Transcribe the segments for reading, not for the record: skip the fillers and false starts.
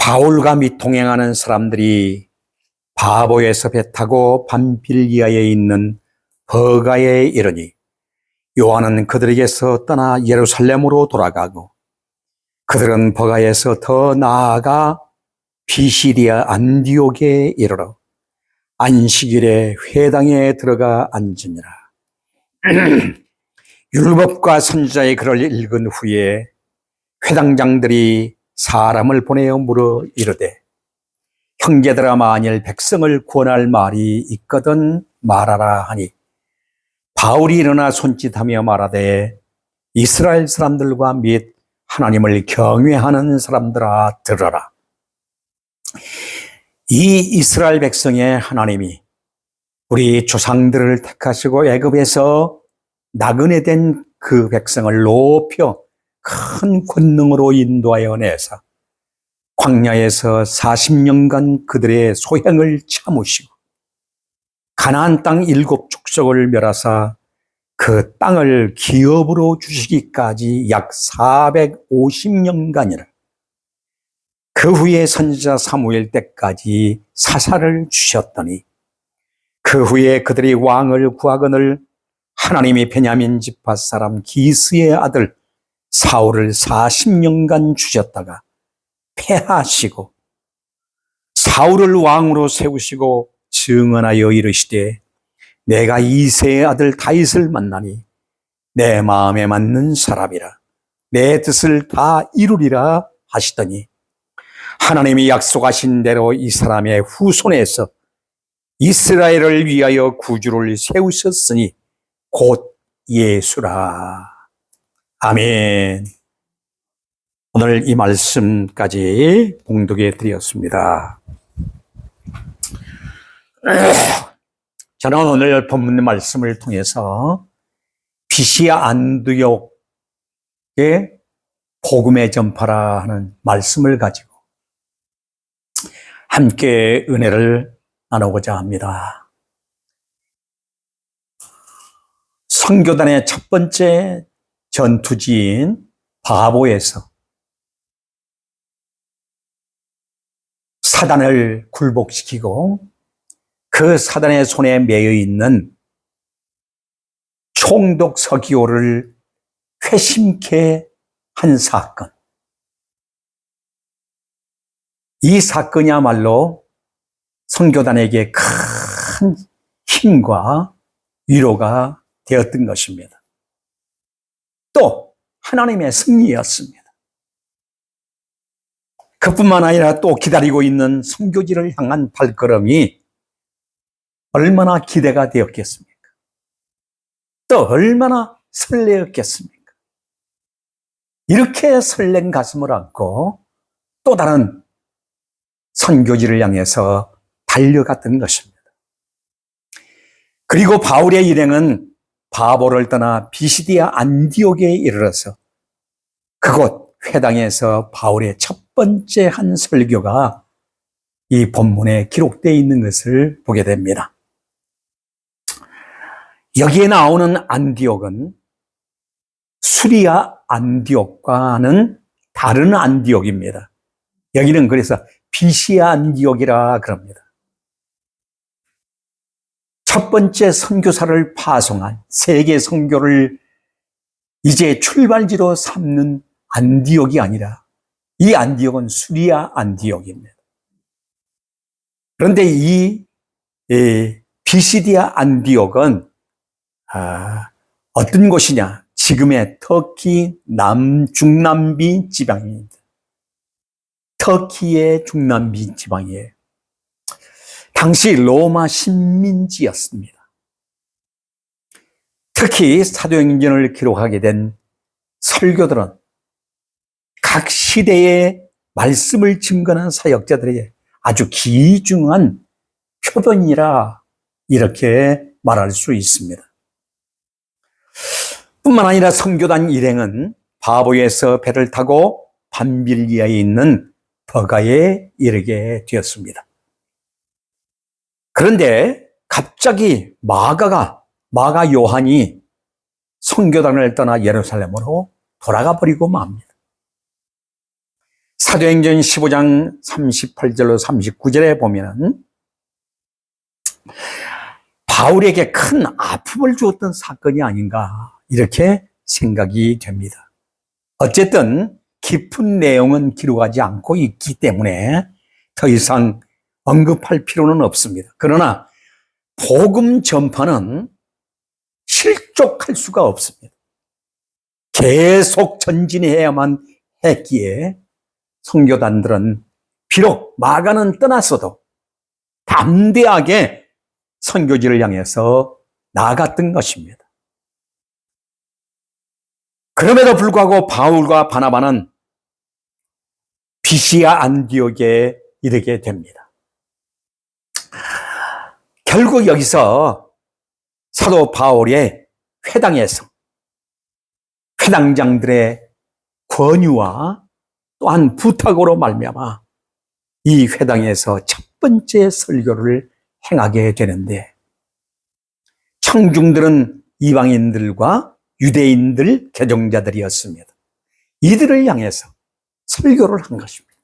바울과 및 동행하는 사람들이 바보에서 배 타고 밤빌리아에 있는 버가에 이르니 요한은 그들에게서 떠나 예루살렘으로 돌아가고 그들은 버가에서 더 나아가 비시디아 안디옥에 이르러 안식일에 회당에 들어가 앉으니라. 율법과 선지자의 글을 읽은 후에 회당장들이 사람을 보내어 물어 이르되 형제들아 만일 백성을 구원할 말이 있거든 말하라 하니 바울이 일어나 손짓하며 말하되 이스라엘 사람들과 및 하나님을 경외하는 사람들아 들어라. 이 이스라엘 백성의 하나님이 우리 조상들을 택하시고 애굽에서 나그네 된 그 백성을 높여 큰 권능으로 인도하여 내사 광야에서 40년간 그들의 소행을 참으시고 가나안 땅 7 족속을 멸하사 그 땅을 기업으로 주시기까지 약 450년간이라. 그 후에 선지자 사무엘 때까지 사사를 주셨더니 그 후에 그들이 왕을 구하거늘 하나님이 베냐민 지파 사람 기스의 아들 사울을 40년간 주셨다가 패하시고 사울을 왕으로 세우시고 증언하여 이르시되 내가 이새의 아들 다윗을 만나니 내 마음에 맞는 사람이라 내 뜻을 다 이루리라 하시더니 하나님이 약속하신 대로 이 사람의 후손에서 이스라엘을 위하여 구주를 세우셨으니 곧 예수라. 아멘. 오늘 이 말씀까지 봉독해 드렸습니다. 저는 오늘 본문 말씀을 통해서 비시아 안디옥에 복음의 전파라 하는 말씀을 가지고 함께 은혜를 나누고자 합니다. 선교단의 첫 번째 전투지인 바보에서 사단을 굴복시키고 그 사단의 손에 매여 있는 총독 서기오를 회심케 한 사건. 이 사건이야말로 선교단에게 큰 힘과 위로가 되었던 것입니다. 또 하나님의 승리였습니다. 그뿐만 아니라 또 기다리고 있는 선교지를 향한 발걸음이 얼마나 기대가 되었겠습니까? 또 얼마나 설레었겠습니까? 이렇게 설렌 가슴을 안고 또 다른 선교지를 향해서 달려갔던 것입니다. 그리고 바울의 일행은 바보를 떠나 비시디아 안디옥에 이르러서 그곳 회당에서 바울의 첫 번째 한 설교가 이 본문에 기록되어 있는 것을 보게 됩니다. 여기에 나오는 안디옥은 수리아 안디옥과는 다른 안디옥입니다. 여기는 그래서 비시아 안디옥이라 그럽니다. 첫 번째 선교사를 파송한 세계 선교를 이제 출발지로 삼는 안디옥이 아니라 이 안디옥은 수리아 안디옥입니다. 그런데 이 비시디아 안디옥은 어떤 곳이냐? 지금의 터키 중남비 지방입니다. 터키의 중남비 지방이에요. 당시 로마 식민지였습니다. 특히 사도행전을 기록하게 된 설교들은 각 시대의 말씀을 증거하는 사역자들에게 아주 귀중한 표본이라 이렇게 말할 수 있습니다. 뿐만 아니라 선교단 일행은 바보에서 배를 타고 밤빌리아에 있는 버가에 이르게 되었습니다. 그런데 갑자기 마가 요한이 선교단을 떠나 예루살렘으로 돌아가 버리고 맙니다. 사도행전 15장 38절로 39절에 보면은 바울에게 큰 아픔을 주었던 사건이 아닌가 이렇게 생각이 됩니다. 어쨌든 깊은 내용은 기록하지 않고 있기 때문에 더 이상 언급할 필요는 없습니다. 그러나 복음 전파는 실족할 수가 없습니다. 계속 전진해야만 했기에 선교단들은 비록 마가는 떠났어도 담대하게 선교지를 향해서 나아갔던 것입니다. 그럼에도 불구하고 바울과 바나바는 비시아 안디옥에 이르게 됩니다. 결국 여기서 사도 바울의 회당에서 회당장들의 권유와 또한 부탁으로 말미암아 이 회당에서 첫 번째 설교를 행하게 되는데, 청중들은 이방인들과 유대인들 개종자들이었습니다. 이들을 향해서 설교를 한 것입니다.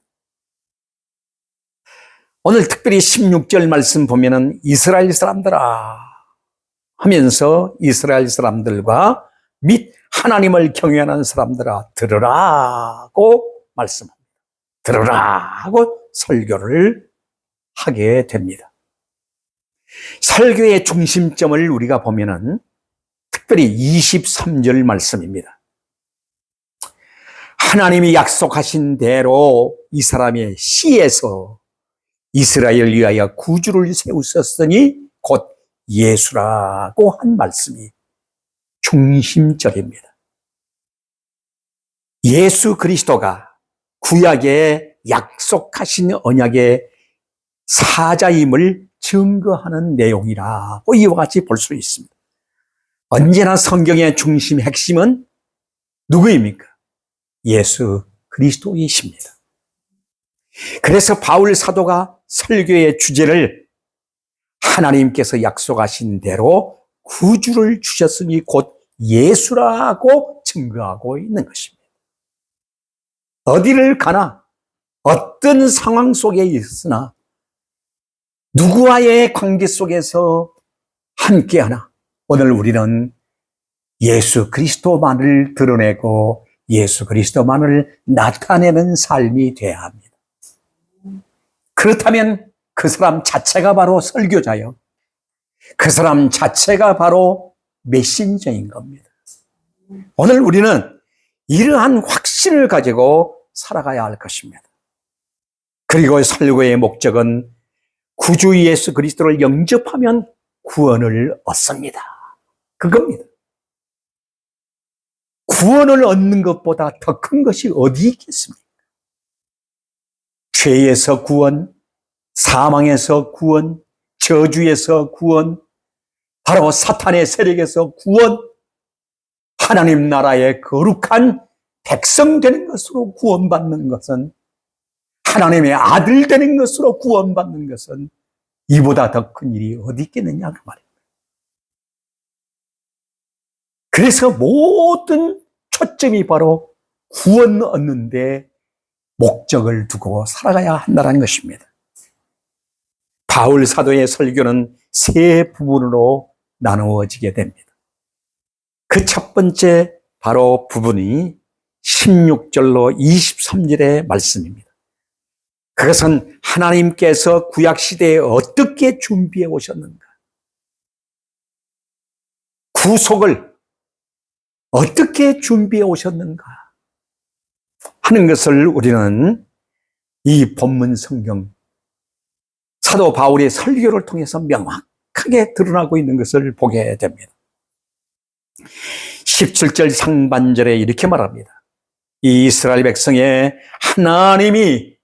오늘 특별히 16절 말씀 보면은 이스라엘 사람들아 하면서 이스라엘 사람들과 및 하나님을 경외하는 사람들아 들으라고 말씀합니다. 들으라고 설교를 하게 됩니다. 설교의 중심점을 우리가 보면은 특별히 23절 말씀입니다. 하나님이 약속하신 대로 이 사람의 씨에서 이스라엘을 위하여 구주를 세우셨으니 곧 예수라고 한 말씀이 중심절입니다. 예수 그리스도가 구약에 약속하신 언약의 사자임을 증거하는 내용이라고 이와 같이 볼 수 있습니다. 언제나 성경의 중심 핵심은 누구입니까? 예수 그리스도이십니다. 그래서 바울 사도가 설교의 주제를 하나님께서 약속하신 대로 구주를 주셨으니 곧 예수라고 증거하고 있는 것입니다. 어디를 가나 어떤 상황 속에 있으나 누구와의 관계 속에서 함께하나 오늘 우리는 예수 그리스도만을 드러내고 예수 그리스도만을 나타내는 삶이 되어야 합니다. 그렇다면 그 사람 자체가 바로 설교자요. 그 사람 자체가 바로 메신저인 겁니다. 오늘 우리는 이러한 확신을 가지고 살아가야 할 것입니다. 그리고 설교의 목적은 구주 예수 그리스도를 영접하면 구원을 얻습니다. 그겁니다. 구원을 얻는 것보다 더 큰 것이 어디 있겠습니까? 죄에서 구원, 사망에서 구원, 저주에서 구원, 바로 사탄의 세력에서 구원, 하나님 나라의 거룩한 백성 되는 것으로 구원받는 것은, 하나님의 아들 되는 것으로 구원받는 것은 이보다 더 큰 일이 어디 있겠느냐 그 말입니다. 그래서 모든 초점이 바로 구원 얻는 데 목적을 두고 살아가야 한다는 것입니다. 바울 사도의 설교는 세 부분으로 나누어지게 됩니다. 그 첫 번째 바로 부분이 16절로 23절의 말씀입니다. 그것은 하나님께서 구약시대에 어떻게 준비해 오셨는가, 구속을 어떻게 준비해 오셨는가 하는 것을 우리는 이 본문 성경 사도 바울의 설교를 통해서 명확하게 드러나고 있는 것을 보게 됩니다. 17절 상반절에 이렇게 말합니다. 이 이스라엘 백성의 하나님이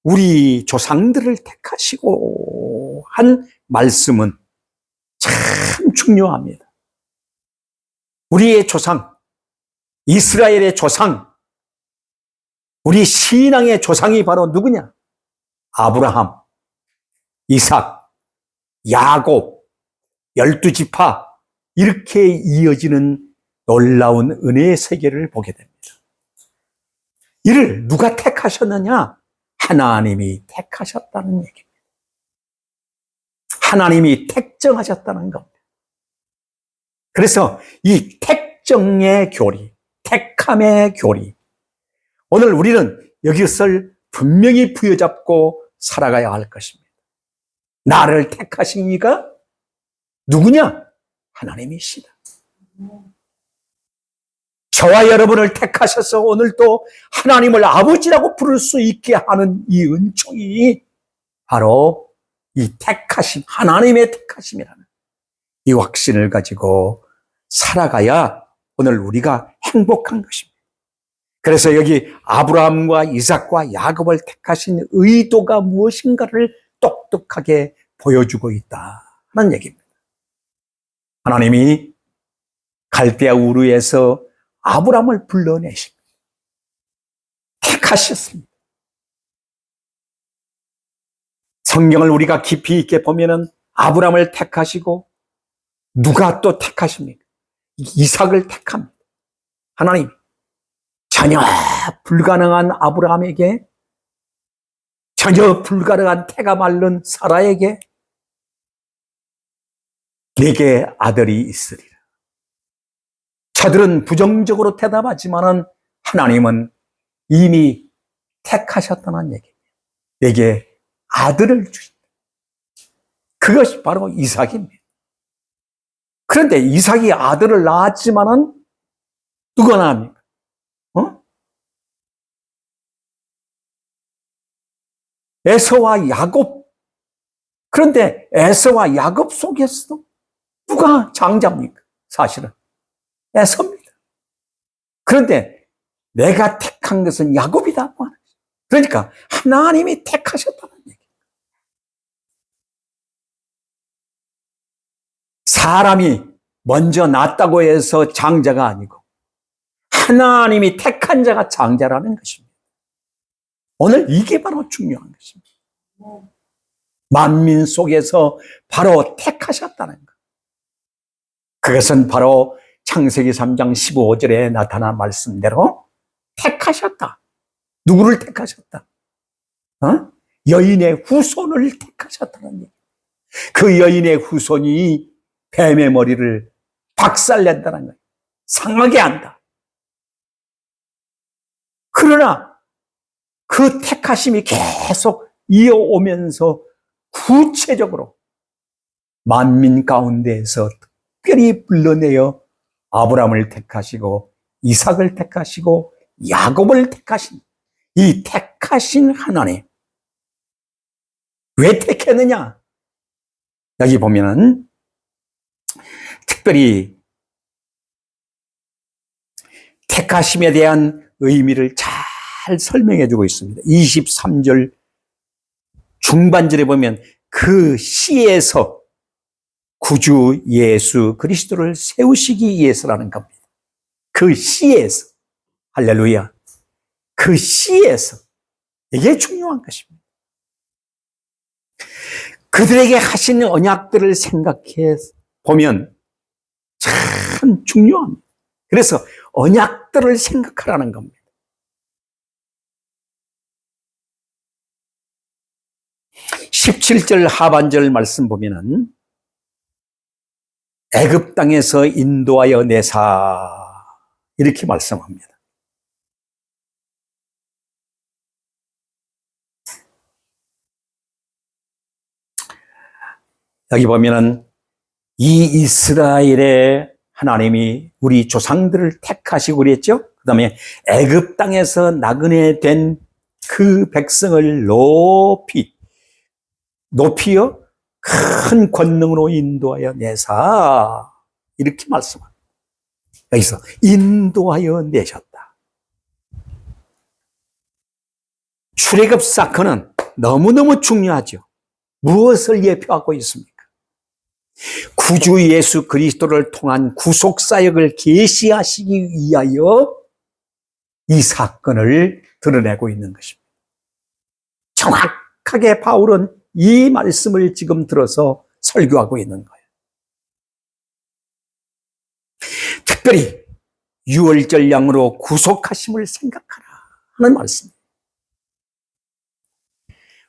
우리 조상들을 택하시고 한 말씀은 참 중요합니다. 우리의 조상, 이스라엘의 조상, 우리 신앙의 조상이 바로 누구냐? 아브라함, 이삭, 야곱, 12지파, 이렇게 이어지는 놀라운 은혜의 세계를 보게 됩니다. 이를 누가 택하셨느냐? 하나님이 택하셨다는 얘기입니다. 하나님이 택정하셨다는 겁니다. 그래서 이 택정의 교리, 택함의 교리, 오늘 우리는 이것을 분명히 부여잡고 살아가야 할 것입니다. 나를 택하신 이가 누구냐? 하나님이시다. 저와 여러분을 택하셔서 오늘 또 하나님을 아버지라고 부를 수 있게 하는 이 은총이 바로 이 택하심, 하나님의 택하심이라는 이 확신을 가지고 살아가야 오늘 우리가 행복한 것입니다. 그래서 여기 아브라함과 이삭과 야곱을 택하신 의도가 무엇인가를 똑똑하게 보여주고 있다는 얘기입니다. 하나님이 갈대아 우르에서 아브라함을 불러내십니다. 택하셨습니다. 성경을 우리가 깊이 있게 보면은 아브라함을 택하시고 누가 또 택하십니까? 이삭을 택합니다. 하나님, 전혀 불가능한 아브라함에게, 전혀 불가능한 태가 마른 사라에게 내게 아들이 있으리라. 저들은 부정적으로 대답하지만은 하나님은 이미 택하셨다는 얘기입니다. 내게 아들을 주신다. 그것이 바로 이삭입니다. 그런데 이삭이 아들을 낳았지만은 누가 낳습니까? 에서와 야곱. 그런데 에서와 야곱 속에서도 누가 장자입니까? 사실은 에서입니다. 그런데 내가 택한 것은 야곱이다. 그러니까 하나님이 택하셨다는 얘기. 사람이 먼저 낳았다고 해서 장자가 아니고 하나님이 택한 자가 장자라는 것입니다. 오늘 이게 바로 중요한 것입니다. 만민 속에서 바로 택하셨다는 것. 그것은 바로 창세기 3장 15절에 나타난 말씀대로 택하셨다. 누구를 택하셨다? 여인의 후손을 택하셨다는 얘기. 그 여인의 후손이 뱀의 머리를 박살낸다는 거예요. 상하게 한다. 그러나 그 택하심이 계속 이어오면서 구체적으로 만민 가운데에서 특별히 불러내어 아브라함을 택하시고 이삭을 택하시고 야곱을 택하신 이 택하신 하나님. 왜 택했느냐? 여기 보면은 특별히 택하심에 대한 의미를 잘 설명해 주고 있습니다. 23절 중반절에 보면 그 씨에서 구주 예수 그리스도를 세우시기 위해서라는 겁니다. 그 씨에서. 할렐루야. 그 씨에서. 이게 중요한 것입니다. 그들에게 하신 언약들을 생각해 보면 참 중요합니다. 그래서 언약들을 생각하라는 겁니다. 17절 하반절 말씀 보면은 애굽 땅에서 인도하여 내사 이렇게 말씀합니다. 여기 보면은 이 이스라엘의 하나님이 우리 조상들을 택하시고 그랬죠. 그 다음에 애굽 땅에서 나그네 된 그 백성을 높이어 큰 권능으로 인도하여 내사 이렇게 말씀합니다. 여기서 인도하여 내셨다. 출애굽 사건은 너무너무 중요하죠. 무엇을 예표하고 있습니까? 구주 예수 그리스도를 통한 구속사역을 계시하시기 위하여 이 사건을 드러내고 있는 것입니다. 정확하게 바울은 이 말씀을 지금 들어서 설교하고 있는 거예요. 특별히 유월절 양으로 구속하심을 생각하라 하는 말씀입니다.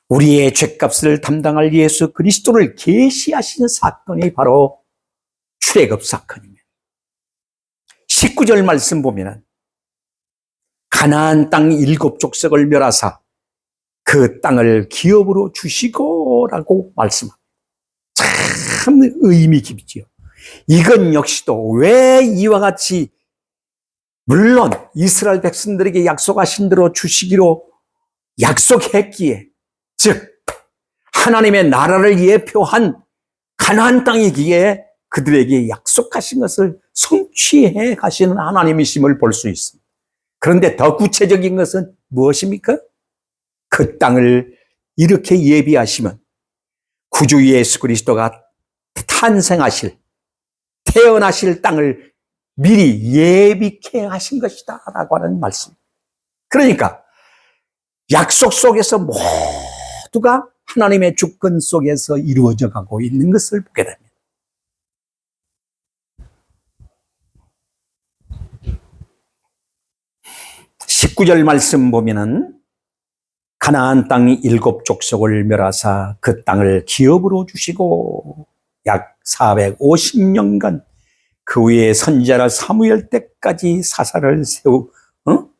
우리의 죄값을 담당할 예수 그리스도를 계시하신 사건이 바로 출애굽 사건입니다. 19절 말씀 보면은 가나안 땅 7족속을 멸하사 그 땅을 기업으로 주시고라고 말씀합니다. 참 의미 깊지요. 이건 역시도 왜 이와 같이 물론 이스라엘 백성들에게 약속하신 대로 주시기로 약속했기에, 즉 하나님의 나라를 예표한 가나안 땅이기에 그들에게 약속하신 것을 성취해 가시는 하나님이심을 볼 수 있습니다. 그런데 더 구체적인 것은 무엇입니까? 그 땅을 이렇게 예비하시면 구주 예수 그리스도가 태어나실 땅을 미리 예비케 하신 것이다 라고 하는 말씀. 그러니까 약속 속에서 모두가 하나님의 주권 속에서 이루어져 가고 있는 것을 보게 됩니다. 19절 말씀 보면은 가나안 땅 7족속을 멸하사 그 땅을 기업으로 주시고 약 450년간 그 위에 선지자 사무엘 때까지 사사를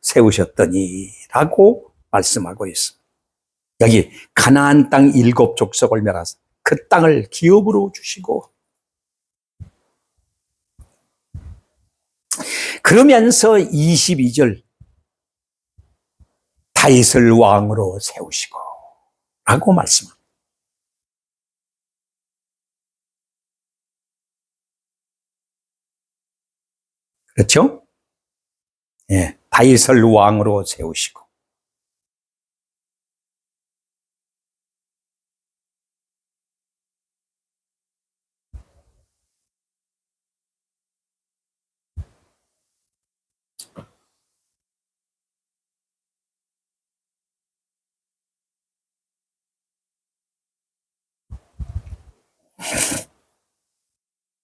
세우셨더니 라고 말씀하고 있습니다. 여기 가나안 땅 7족속을 멸하사 그 땅을 기업으로 주시고, 그러면서 22절 다윗을 왕으로 세우시고 라고 말씀합니다. 그렇죠? 예, 다윗을 왕으로 세우시고.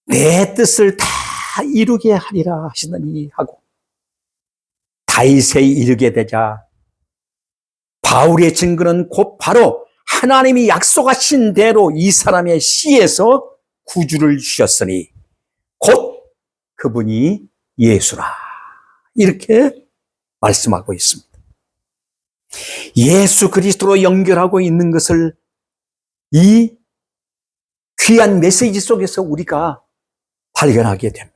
내 뜻을 다 이루게 하리라 하시더니 하고, 다윗에 이르게 되자 바울의 증거는 곧 바로 하나님이 약속하신 대로 이 사람의 씨에서 구주를 주셨으니 곧 그분이 예수라, 이렇게 말씀하고 있습니다. 예수 그리스도로 연결하고 있는 것을 이 귀한 메시지 속에서 우리가 발견하게 됩니다.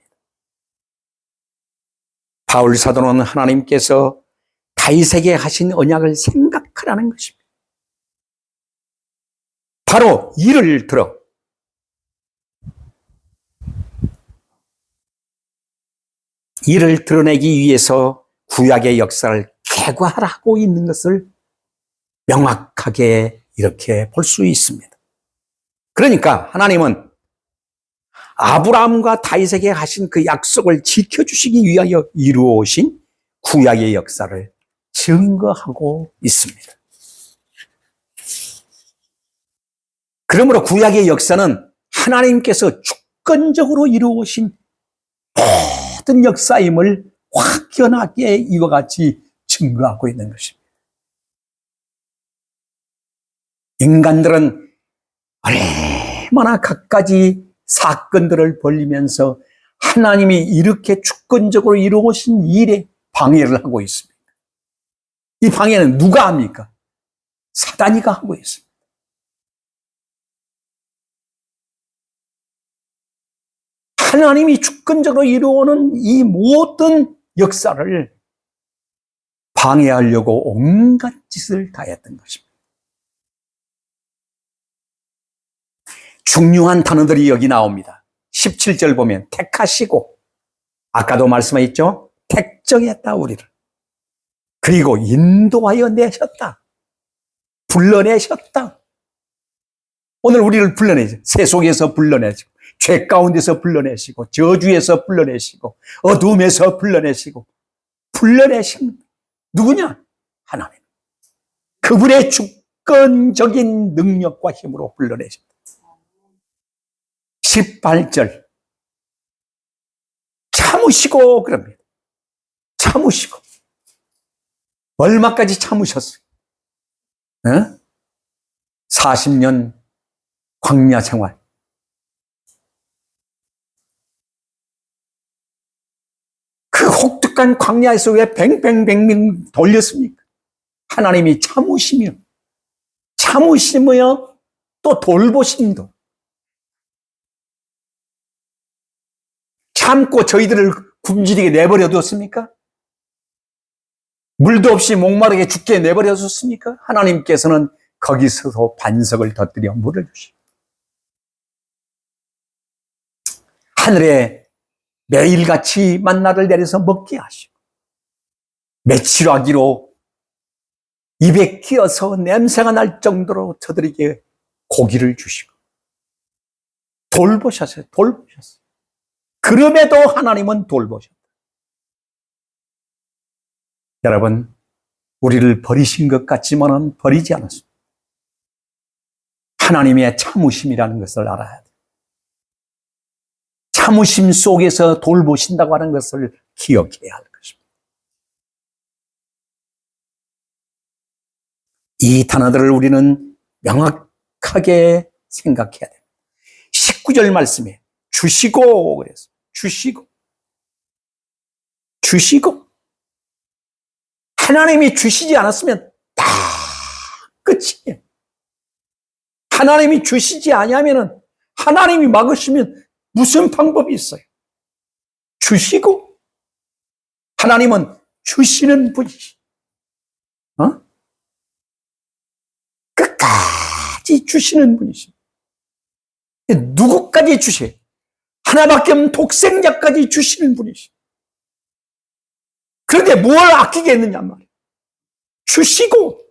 바울 사도는 하나님께서 다윗에게 하신 언약을 생각하라는 것입니다. 바로 이를 드러내기 위해서 구약의 역사를 개괄하고 있는 것을 명확하게 이렇게 볼 수 있습니다. 그러니까 하나님은 아브라함과 다윗에게 하신 그 약속을 지켜주시기 위하여 이루어오신 구약의 역사를 증거하고 있습니다. 그러므로 구약의 역사는 하나님께서 주권적으로 이루어오신 모든 역사임을 확연하게 이와 같이 증거하고 있는 것입니다. 인간들은 얼마나 갖가지 사건들을 벌리면서 하나님이 이렇게 주권적으로 이루어오신 일에 방해를 하고 있습니다. 이 방해는 누가 합니까? 사단이가 하고 있습니다. 하나님이 주권적으로 이루어오는 이 모든 역사를 방해하려고 온갖 짓을 다 했던 것입니다. 중요한 단어들이 여기 나옵니다. 17절 보면 택하시고, 아까도 말씀하셨죠? 택정했다 우리를. 그리고 인도하여 내셨다. 불러내셨다. 오늘 우리를 불러내죠. 새 속에서 불러내시고, 죄 가운데서 불러내시고, 저주에서 불러내시고, 어둠에서 불러내시고, 불러내신 누구냐? 하나님. 그분의 주권적인 능력과 힘으로 불러내셨다. 18절 참으시고 그럽니다. 참으시고 얼마까지 참으셨어요? 어? 40년 광야 생활. 그 혹독한 광야에서 왜 뱅뱅뱅뱅 돌렸습니까? 하나님이 참으시며 또 돌보심도 참고 저희들을 굶주리게 내버려 뒀습니까? 물도 없이 목마르게 죽게 내버려 뒀습니까? 하나님께서는 거기서도 반석을 터뜨려 물을 주시고 하늘에 매일같이 만나를 내려서 먹게 하시고 메추라기로 입에 끼어서 냄새가 날 정도로 저들에게 고기를 주시고 돌보셨어요. 그럼에도 하나님은 돌보셨다. 여러분, 우리를 버리신 것 같지만은 버리지 않았습니다. 하나님의 참으심이라는 것을 알아야 돼요. 참으심 속에서 돌보신다고 하는 것을 기억해야 할 것입니다. 이 단어들을 우리는 명확하게 생각해야 돼요. 19절 말씀에 주시고 그랬어요. 주시고 하나님이 주시지 않았으면 다 끝이에요. 하나님이 주시지 아니하면은 하나님이 막으시면 무슨 방법이 있어요? 주시고 하나님은 주시는 분이시. 끝까지 주시는 분이시. 누구까지 주셔요? 하나밖에 없는 독생자까지 주시는 분이시. 그런데 뭘 아끼겠느냐 말이에요. 주시고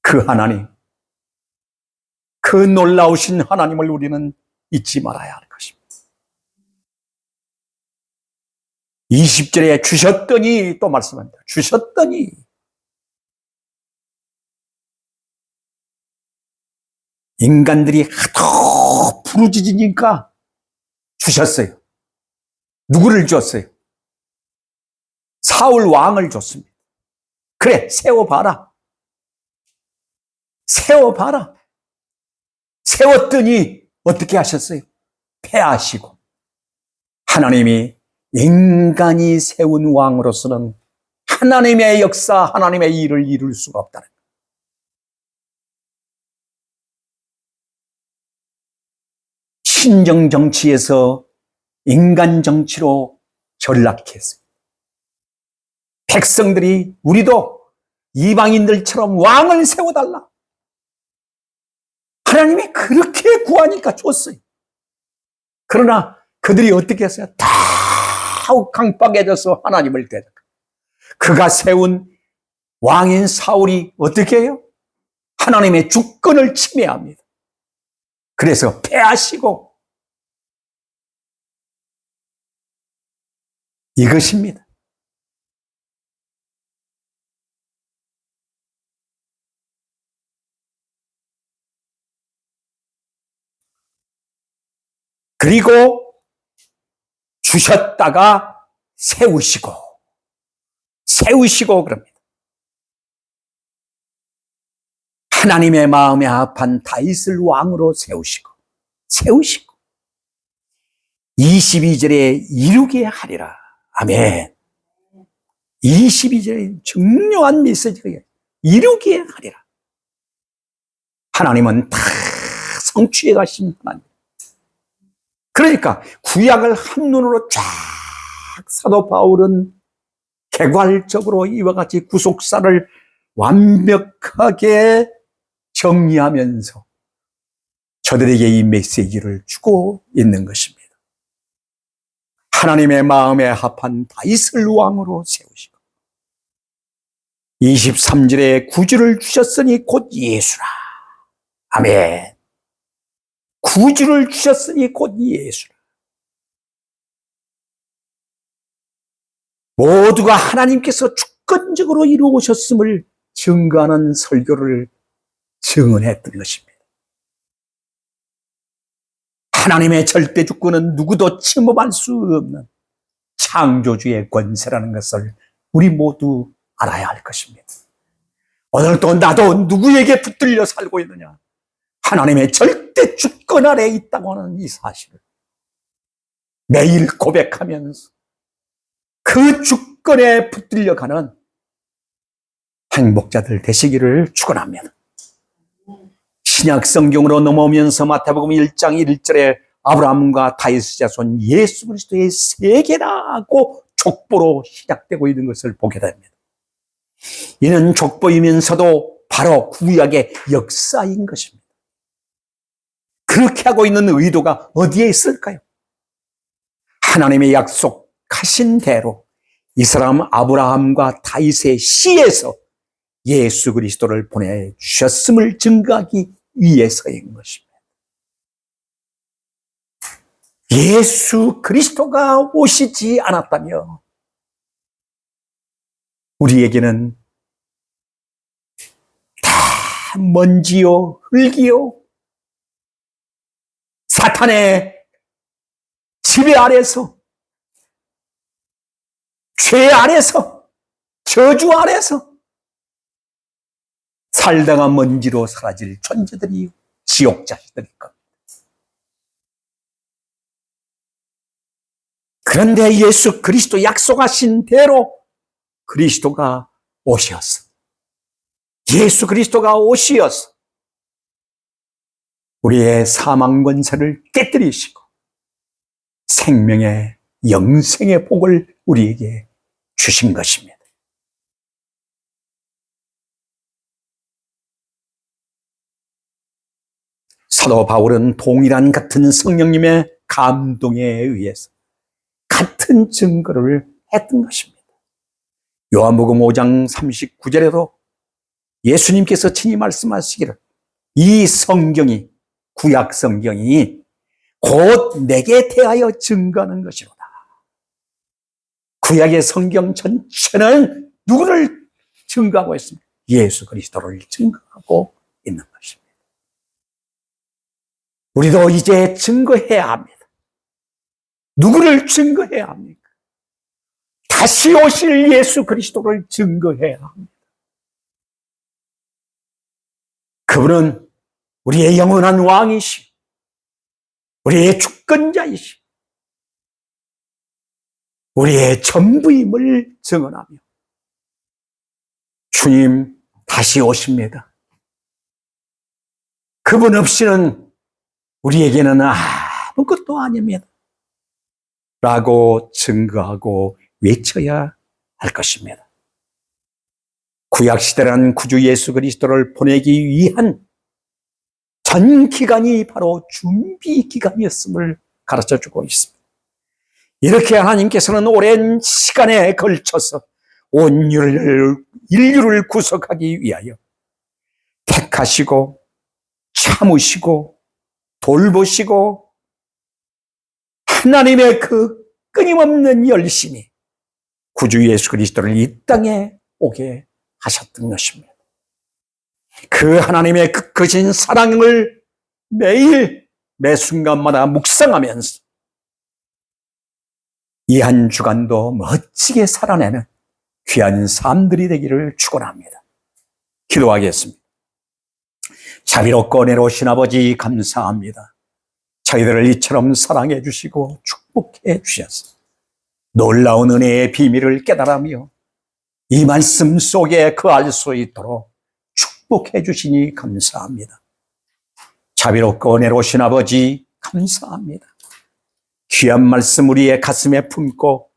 그 하나님, 그 놀라우신 하나님을 우리는 잊지 말아야 할 것입니다. 20절에 주셨더니 또 말씀합니다. 주셨더니 인간들이 하도 부르짖으니까 주셨어요. 누구를 줬어요? 사울 왕을 줬습니다. 그래, 세워봐라. 세웠더니 어떻게 하셨어요? 패하시고. 하나님이 인간이 세운 왕으로서는 하나님의 역사, 하나님의 일을 이룰 수가 없다는 거예요. 신정 정치에서 인간 정치로 전락했습니다. 백성들이 우리도 이방인들처럼 왕을 세워달라. 하나님이 그렇게 구하니까 줬어요. 그러나 그들이 어떻게 했어요? 다 강박해져서 하나님을 대적. 그가 세운 왕인 사울이 어떻게 해요? 하나님의 주권을 침해합니다. 그래서 패하시고 이것입니다. 그리고 주셨다가 세우시고 그럽니다. 하나님의 마음에 합한 다윗을 왕으로 세우시고 22절에 이루게 하리라. 아멘. 22절에 중요한 메시지가 이루게 하리라. 하나님은 다 성취해 가신 하나님. 그러니까 구약을 한눈으로 쫙 사도 바울은 개괄적으로 이와 같이 구속사를 완벽하게 정리하면서 저들에게 이 메시지를 주고 있는 것입니다. 하나님의 마음에 합한 다윗을 왕으로 세우시고 23절에 구주를 주셨으니 곧 예수라. 아멘. 구주를 주셨으니 곧 예수라. 모두가 하나님께서 주권적으로 이루어오셨음을 증거하는 설교를 증언했던 것입니다. 하나님의 절대 주권은 누구도 침범할 수 없는 창조주의 권세라는 것을 우리 모두 알아야 할 것입니다. 오늘도 나도 누구에게 붙들려 살고 있느냐? 하나님의 절대 주권 아래에 있다고 하는 이 사실을 매일 고백하면서 그 주권에 붙들려가는 행복자들 되시기를 축원합니다. 신약 성경으로 넘어오면서 마태복음 1장 1절에 아브라함과 다윗의 자손 예수 그리스도의 세계라고 족보로 시작되고 있는 것을 보게 됩니다. 이는 족보이면서도 바로 구약의 역사인 것입니다. 그렇게 하고 있는 의도가 어디에 있을까요? 하나님의 약속하신 대로 이 사람 아브라함과 다윗의 씨에서 예수 그리스도를 보내주셨음을 증거하기 위해서인 것입니다. 예수 그리스도가 오시지 않았다며 우리에게는 다 먼지요 흙이요 사탄의 지배 아래서 죄 아래서 저주 아래서 살다가 먼지로 사라질 존재들이 지옥 자식들일 겁니다. 그런데 예수 그리스도 약속하신 대로 그리스도가 오시었어. 예수 그리스도가 오시어서 우리의 사망 권세를 깨뜨리시고 생명의 영생의 복을 우리에게 주신 것입니다. 사도 바울은 동일한 같은 성령님의 감동에 의해서 같은 증거를 했던 것입니다. 요한복음 5장 39절에도 예수님께서 친히 말씀하시기를 이 성경이 구약 성경이 곧 내게 대하여 증거하는 것이로다. 구약의 성경 전체는 누구를 증거하고 있습니까? 예수 그리스도를 증거하고 있는 것입니다. 우리도 이제 증거해야 합니다. 누구를 증거해야 합니까? 다시 오실 예수 그리스도를 증거해야 합니다. 그분은 우리의 영원한 왕이시, 우리의 주권자이시, 우리의 전부임을 증언하며 주님 다시 오십니다. 그분 없이는 우리에게는 아무것도 아닙니다. 라고 증거하고 외쳐야 할 것입니다. 구약시대라는 구주 예수 그리스도를 보내기 위한 전 기간이 바로 준비 기간이었음을 가르쳐주고 있습니다. 이렇게 하나님께서는 오랜 시간에 걸쳐서 온 인류를 구속하기 위하여 택하시고 참으시고 돌보시고 하나님의 그 끊임없는 열심이 구주 예수 그리스도를 이 땅에 오게 하셨던 것입니다. 그 하나님의 그 크신 사랑을 매일 매 순간마다 묵상하면서 이 한 주간도 멋지게 살아내는 귀한 삶들이 되기를 축원합니다. 기도하겠습니다. 자비롭고 은혜로우신 아버지 감사합니다. 저희들을 이처럼 사랑해 주시고 축복해 주셔서 놀라운 은혜의 비밀을 깨달으며 이 말씀 속에 거할 수 있도록 축복해 주시니 감사합니다. 자비롭고 은혜로우신 아버지 감사합니다. 귀한 말씀 우리의 가슴에 품고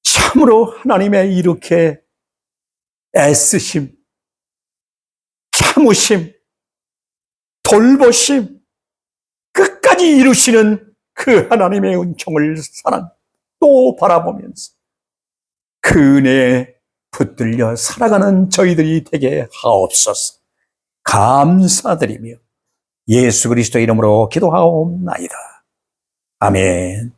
참으로 하나님의 이렇게 애쓰심, 참으심, 돌보심, 끝까지 이루시는 그 하나님의 은총을 사랑 또 바라보면서 그 은혜에 붙들려 살아가는 저희들이 되게 하옵소서. 감사드리며 예수 그리스도 이름으로 기도하옵나이다. 아멘.